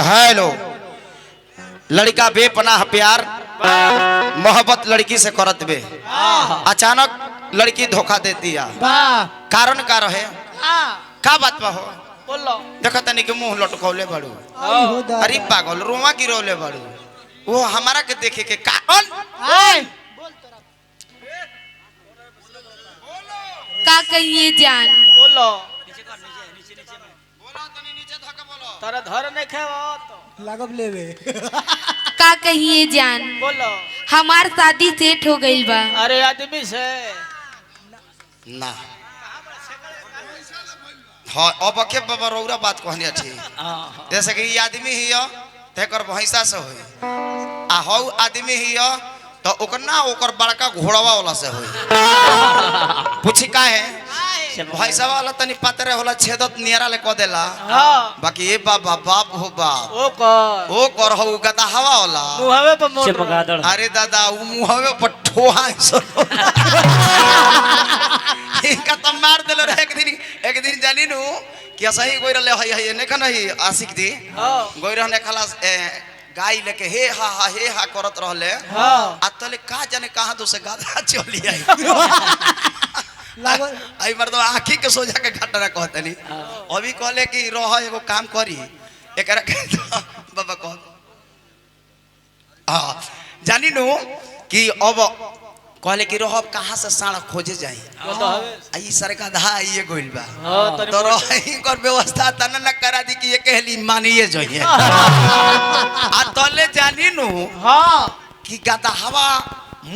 Hello लड़का बेपनाह प्यार मोहब्बत लड़की से करत बे अचानक लड़की धोखा देती है कारण का रहे का बात बा हो बोलो देखो तनी के मुंह लटकौले बड़ू अरे पागल रोमा गिरौले बड़ू वो हमारा के देखे के कारण का कहिए जान बोलो तारा धर नहीं खेवा तो लागब लेवे का कहिए जान बोलो हमार शादी सेट हो गई बा। अरे आदमी से ना हाँ अब के बाबा रौरा बात कहनी थी जैसे कि ये आदमी ही हो तेकर भैंसा से हो आ हौ आदमी ही हो तो ओकर ना ओकर बड़का घोड़वा वाला से हो पूछी का है भैंसा वाला तनी पातरे होला छेदत नियरा ले क देला बाकी ये बाबा बाप हो बाप ओ कर हो गदा हवा वाला मुहावे पर मोड़ अरे दादा उ मुहावे पर ठोहा इनका तो मार देलो रे एक दिन जानी नु कि सही गोई रहले है ने कन ही आशिक दी गोई रहने खलास गाय लेके हे हा करत रहले आ तले का जाने कहां दो से गाधा चली आई आई मर्द आंखी के सोझा के घटना कहतनी अभी कहले कि रह एगो काम करी एकरा के बाबा कह हां जानी नु कि अब कहले कि रह कहां से साण खोजे जाई आई सरका धा ये गोइल बा तो रही कर व्यवस्था तन न करा दी कि ये कहली मानिए जइए आ तले जानी नु हां कि गाता हवा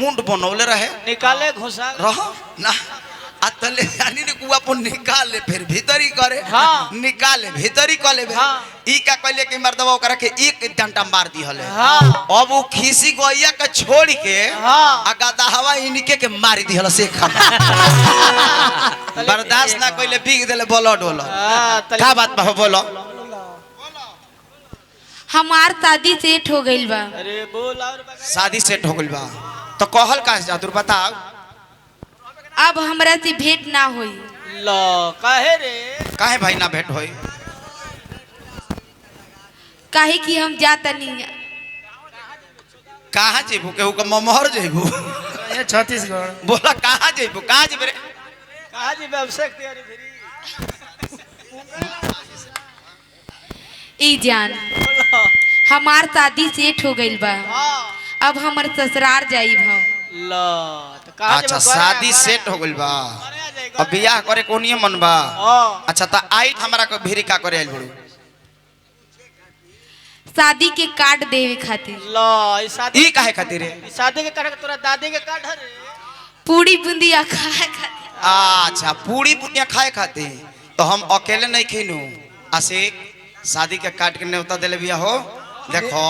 मुंड बनौले रहे निकाले घुसा रह ना अतले जानी ने कुआ पर निकाले फिर भीतरी करे निकाले भीतरी कर लेबे ई का कहले कि मर्दवा ओकरा के एक डंडा मार दी हले अब वो खीसी गोइया के छोड़ के आ गादा हवा इनके के मार दी हले से खा बर्दाश्त ना कइले बिग देले ब्लड होला का बात बा बोलो हमार शादी सेट हो गई बा। अरे बोल और शादी सेट हो गइल बा तो कहल का जादू बताओ अब हमरा से भेंट ना होई लो काहे रे काहे भाई ना भेंट होई काहे कि हम जाता नहीं कहां जेबू केहू के ममहर जेबू ये छत्तीसगढ़ बोला कहां जेबू कहां जेबे रे कहां जी व्यवसाय तैयारी फिरी ई जान हमार शादी सेट हो गई बा अब हमर ससुराल जाई भाव लो तो कहां अच्छा शादी सेट हो गइल बा अब बियाह करे कोनिए मन बा अच्छा त आई हमरा को भिरी का करे आइल बड़ू शादी के कार्ड देवे खातिर लो ई शादी ई काहे खातिर रे शादी के कार्ड तोरा दादी के कार्ड रे पूरी बुंदिया खाए खातिर अच्छा पूरी बुनिया खाए खातिर तो हम अकेले नहीं खिनु आशिक शादी के काट के न्योता देले बिया हो देखो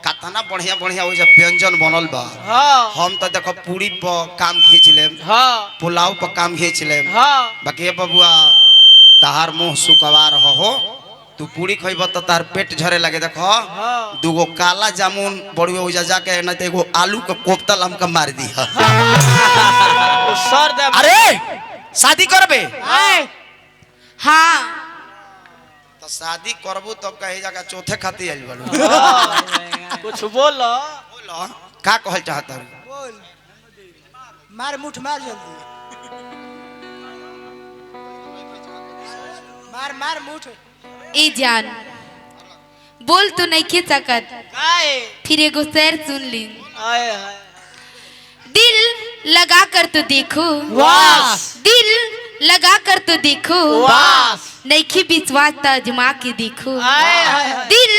कतना बढ़िया बढ़िया हो जब व्यंजन बनल बा हम तो देखो पूरी पर काम खींच लेम पुलाव पर काम खींच लेम बाकी बबुआ तहार मुंह सुकवार हो तू पूरी खइब तो तार पेट झरे लगे देखो दूगो काला जामुन बड़ुए उजा जाके न तो एगो आलू के कोफ्ता हमका मार दी सर दे अरे शादी करबे हाँ तो शादी करबू तो कहे जगह चौथे खाती आइल बड़ू कुछ बोलो बोलो का कहल चाहता बोल मार मुठ मार जल्दी मार मार मुठ ए जान बोल तो नहीं खे सकत काहे फिर एगो शेर सुन ली आए हाय दिल लगा कर तो देखो वाह दिल लगा कर तो देखो वाह नहीं की विश्वास तो आजमा के देखो आए हाय दिल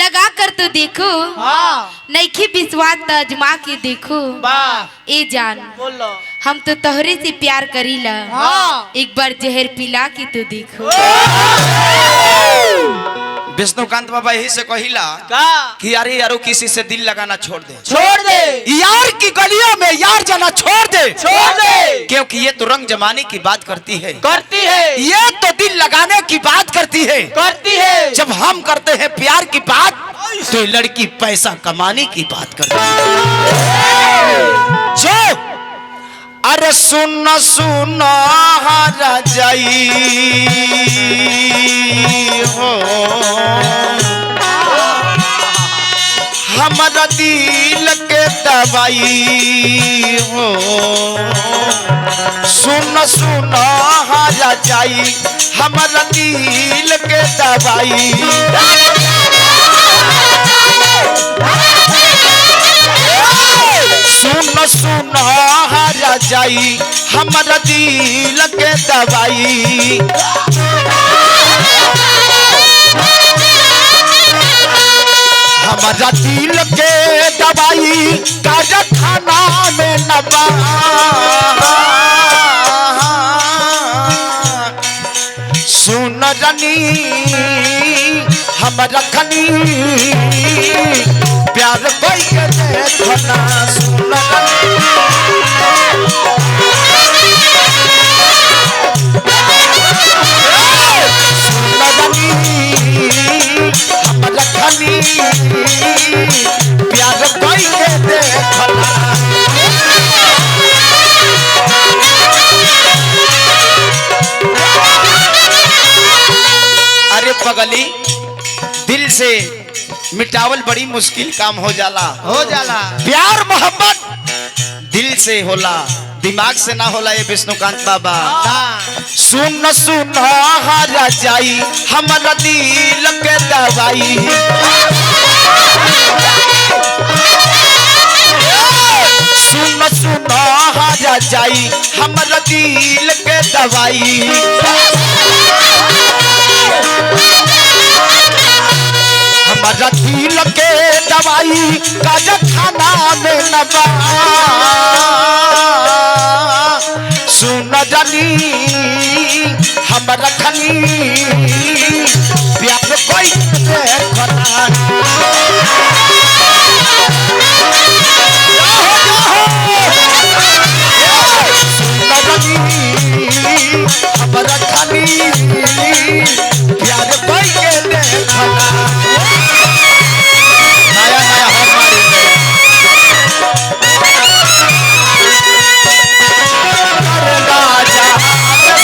लगा कर तो देखो हाँ नहीं की विश्वास तो आजमा के देखो वाह ए जान बोलो हम तो तोहरे से प्यार करीला हाँ एक बार जहर पिला के तो देखो विष्णुकांत बाबा यही से कहिला का कि यारी यारो किसी से दिल लगाना छोड़ दे छोड़ दे यार की गलियों में यार जाना छोड़ दे क्योंकि ये तो रंग जमाने की बात करती है ये तो दिल लगाने की बात करती है जब हम करते हैं प्यार की बात तो लड़की पैसा कमाने की बात करती है जो अरे सुन सुन हरा जाई हो हमारा दिल के दवाई हो सुन सुन हारा जाई हमारा दिल के दवाई सुन सुन हारा जाई हमारा दिल के दवाई हमारा दिल के दवाई कारखाना में नबा सुन रानी हमारा खनी प्यार कोई के देखना सुन रानी सुन रानी हमारा खनी प्यार कोई के देखना अरे पगली दिल से मिटावल बड़ी मुश्किल काम हो जाला प्यार मोहब्बत दिल से होला दिमाग से ना होला ये विष्णुकांत बाबा सुन सुन हारा जाई हमारा दिल के दवाई सुन सुन हारा जाई हमारा दिल के दवाई हमारा दिल के दवाई कारखाना में नबा सुन जानी हमारा खनी प्यार कोई देखना सुन जानी हमारा खनी प्यार कोई के देखना नया नया हमारे राजा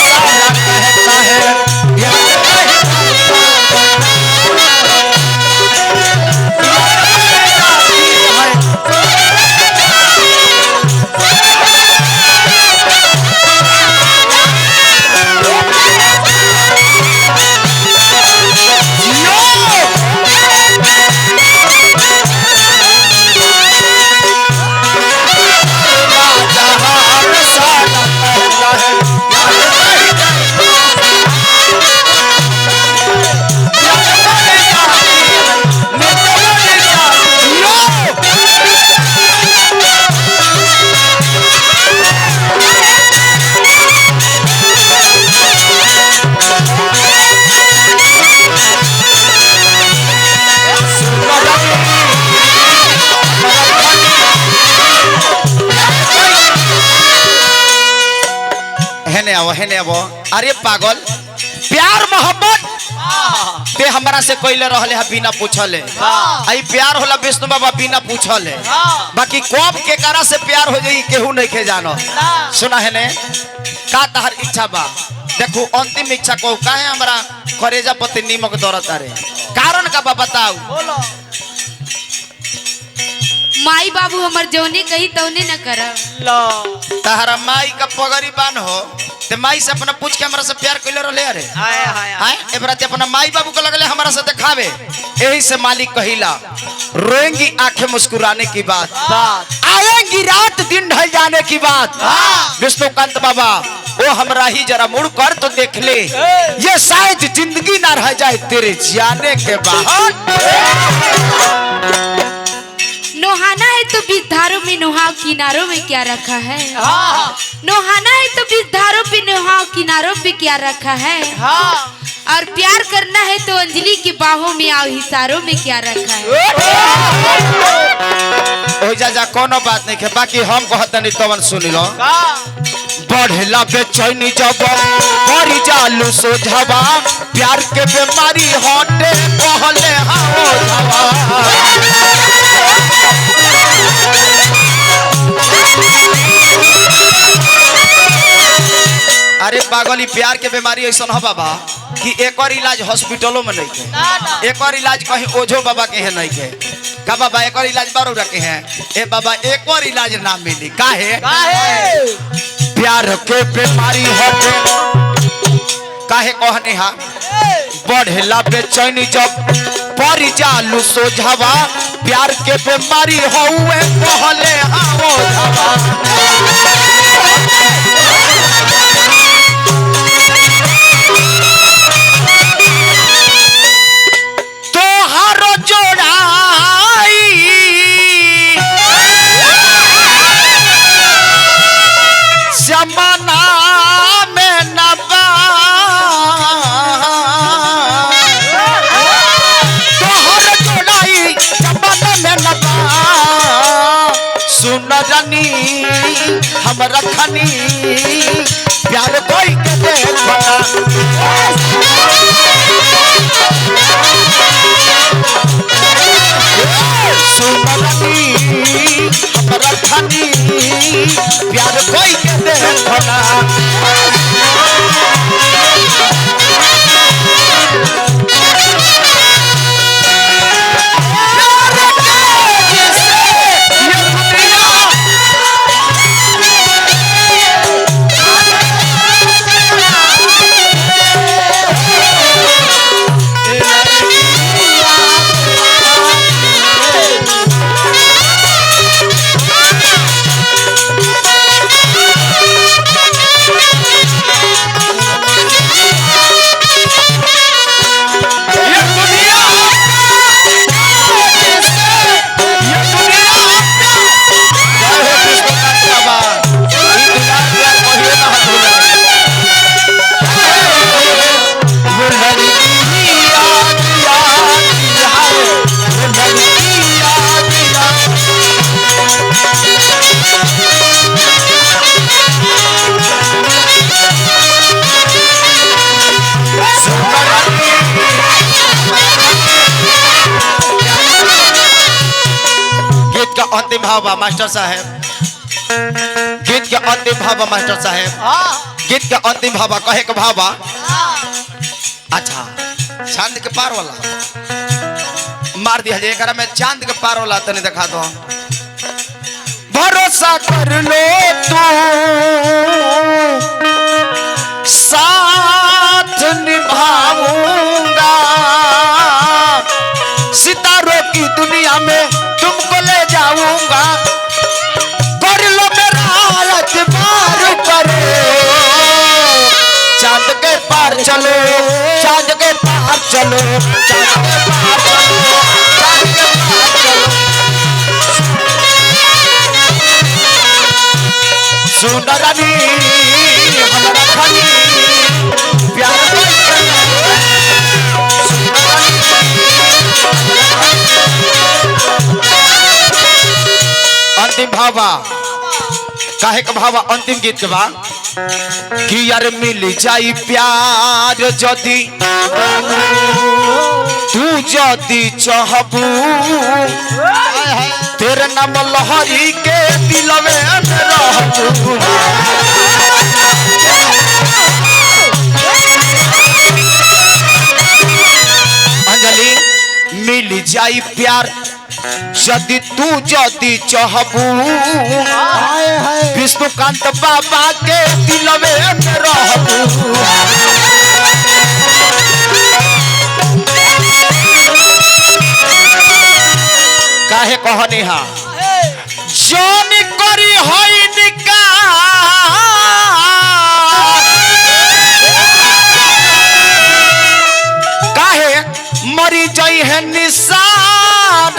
सारा कहता है हेने आवो अरे पागल प्यार मोहब्बत ते हमरा से कोइले रहले है बिना पूछले आई प्यार होला विष्णु बाबा बिना पूछले बाकी कब के करा से प्यार हो जाई केहू नहीं के जानो सुना हेने का तहर इच्छा बा देखो अंतिम इच्छा को काहे हमरा करेजा पति नीमक दरता रे कारण का बा बताओ माई बाबू हमर जौने कही तौने न करब तहरा माई का पगड़ी बान हो ते माई से अपना पूछ के हमरा से प्यार कइले रहले अरे हाय एबरा ते अपना माई बाबू को लगले हमरा से दिखावे यही से मालिक कहिला रोएंगी आंखें मुस्कुराने की बात आएंगी रात दिन ढल जाने की बात विष्णुकांत बाबा वो हमरा ही जरा मुड़ कर तो देख ले ये शायद जिंदगी ना रह जाए तेरे जाने के बाद नोहाना है तो बीच धारों में नोहाव किनारों में क्या रखा है नोहाना है तो बीच धारों पे नोहाव किनारों पे क्या रखा है और प्यार करना है तो अंजलि की बाहों में आओ हिसारों में क्या रखा है ओ जा कोनो बात नहीं है बाकी हम कहत नहीं तवन सुन लो बढ़ला बेचैनी जब मरी जालू सोझावा प्यार के बीमारी हटे कहले हाओ जावा अरे पागली प्यार के बीमारी ऐसा हो बाबा कि एक और इलाज हॉस्पिटलों में नहीं है, एक और इलाज कहीं ओझो बाबा के है नहीं है। का बाबा एक और इलाज बारो रखे हैं, ए बाबा एक और इलाज ना मिली। काहे प्यार के बीमारी होते काहे कहने हा बढ़ेला बेचैनी जब परी चालू सोझावा प्यार के बीमारी हौवे कहले आओ धावा। तोहारो जोड़ाई जमाना में नबा तोहारो जोड़ाई जमाना में नबा सुन रानी हम रखनी प्यार कोई के देखना सुननी हम रखनी प्यार कोई के देखना अंतिम भाव मास्टर साहब, गीत के अंतिम भाव मास्टर साहब, गीत के अंतिम भाव कहे के भाव अच्छा चांद के पार वाला मार दिया जाए एकरा में चांद के पार वाला तने दिखा दो। भरोसा कर लो तू साथ निभाऊंगा सितारों की दुनिया में तुमको ले जाऊंगा कर लो मेरा एतबार करो चांद के पार चलो चांद के पार चलो चांद के पार चलो चांद के पार चलो सुन रानी हमारा खानी प्यार अंतिम भावा काहे का भावा अंतिम गीत के बा कि यार मिल जाई प्यार जदी तू जदी चाहबू तेरे नाम लहरी के दिलवे में रहबू अंजलि मिल जाई प्यार जदि तू जदि चाहबू विष्णुकांत बाबा के दिलवे में रहबू काहे कहने हा जौन करी होई काहे मरी जाई है निसाराबा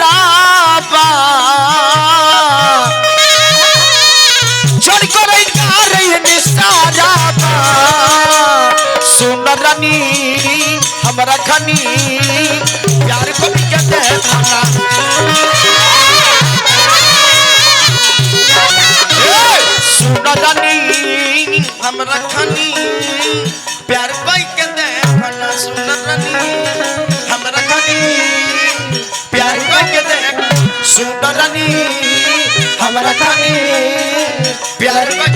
जौन करी रही है निसाराबा सुन रानी हमरा खनी प्यार को भी कहते हैं खाना सुन रानी हमरा खनी प्यार कोई कहते हैं खाना सुन रानी हमरा खनी प्यार कोई कहते हैं सुन रानी हमरा खनी प्यार कोई